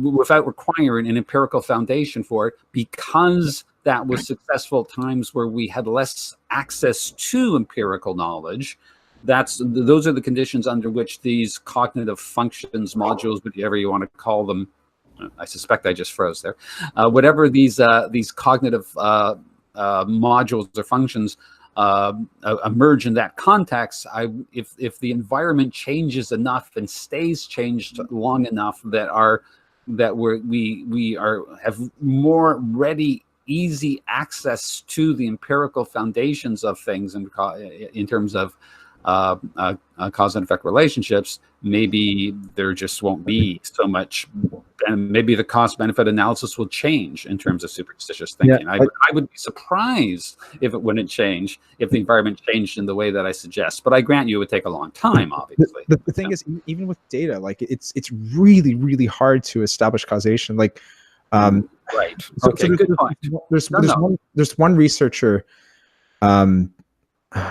without requiring an empirical foundation for it, because that was successful at times where we had less access to empirical knowledge. Those are the conditions under which these cognitive functions, modules, whatever you want to call them. I suspect I just froze there. Whatever these cognitive modules or functions emerge in that context, if the environment changes enough and stays changed long enough we have more ready, easy access to the empirical foundations of things in terms of cause and effect relationships, maybe there just won't be so much, and maybe the cost benefit analysis will change in terms of superstitious thinking. I would be surprised if it wouldn't change if the environment changed in the way that I suggest, but I grant you it would take a long time, obviously. The thing is, even with data, like it's really, really hard to establish causation. Like right. Okay, good point. There's one researcher, I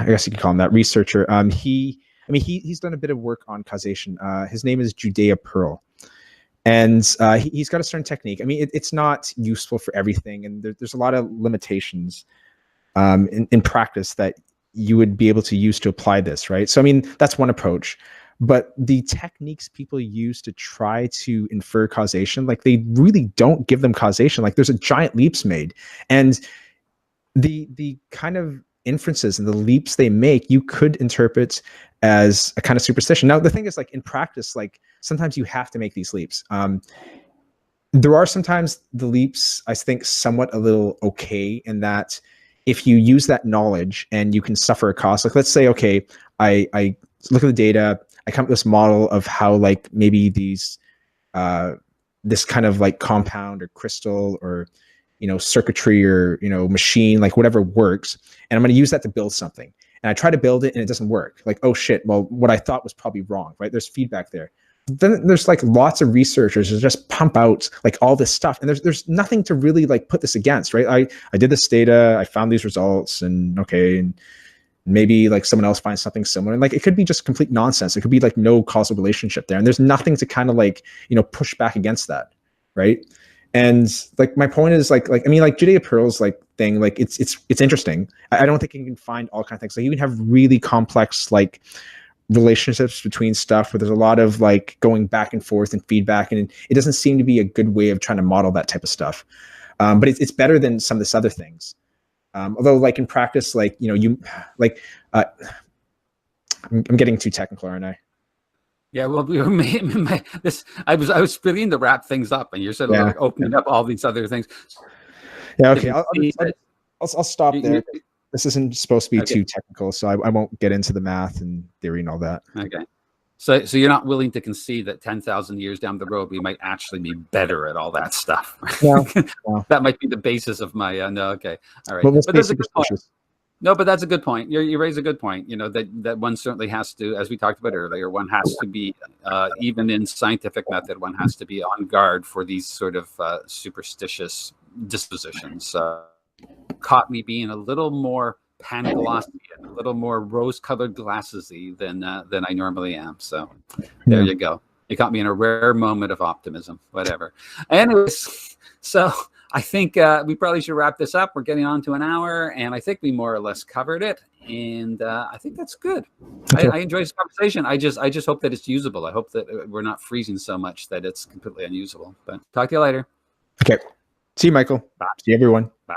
guess you could call him that researcher. He's done a bit of work on causation. His name is Judea Pearl, and he's got a certain technique. I mean, it's not useful for everything, and there's a lot of limitations in practice that you would be able to use to apply this, right? So, I mean, that's one approach. But the techniques people use to try to infer causation, like they really don't give them causation. Like there's a giant leaps made, and the kind of inferences and the leaps they make, you could interpret as a kind of superstition. Now, the thing is, like in practice, like sometimes you have to make these leaps. There are sometimes the leaps, I think, somewhat a little okay in that if you use that knowledge and you can suffer a cost, like let's say, okay, I look at the data, I come up with this model of how like maybe these, this kind of like compound or crystal or circuitry or, machine, like whatever works. And I'm going to use that to build something. And I try to build it and it doesn't work. Like, oh shit, well, what I thought was probably wrong, right? There's feedback there. Then there's like lots of researchers who just pump out like all this stuff. And there's nothing to really like put this against, right? I did this data, I found these results and okay. And maybe like someone else finds something similar. And like, it could be just complete nonsense. It could be like no causal relationship there. And there's nothing to kind of like, push back against that. Right. And like my point is like I mean like Judea Pearl's like thing, like it's interesting. I don't think you can find all kinds of things. Like you can have really complex like relationships between stuff where there's a lot of like going back and forth and feedback, and it doesn't seem to be a good way of trying to model that type of stuff. But it's better than some of this other things. Although like in practice, like I'm getting too technical, aren't I? Yeah, well, I was beginning to wrap things up, and you're sort of like opening up all these other things. Yeah, okay. I'll stop there. This isn't supposed to be too technical, so I won't get into the math and theory and all that. Okay. So you're not willing to concede that 10,000 years down the road we might actually be better at all that stuff. No. That might be the basis of my no. Okay, all right. But that's a good point. No, but that's a good point. You raise a good point. That one certainly has to, as we talked about earlier, one has to be even in scientific method, one has to be on guard for these sort of superstitious dispositions. Caught me being a little more Panglossian, a little more rose-colored glassesy than I normally am. So there you go. You caught me in a rare moment of optimism. Whatever. Anyways, so I think we probably should wrap this up. We're getting on to an hour, and I think we more or less covered it. And I think that's good. Okay. I enjoy this conversation. I just hope that it's usable. I hope that we're not freezing so much that it's completely unusable. But talk to you later. Okay. See you, Michael. Bye. See you, everyone. Bye.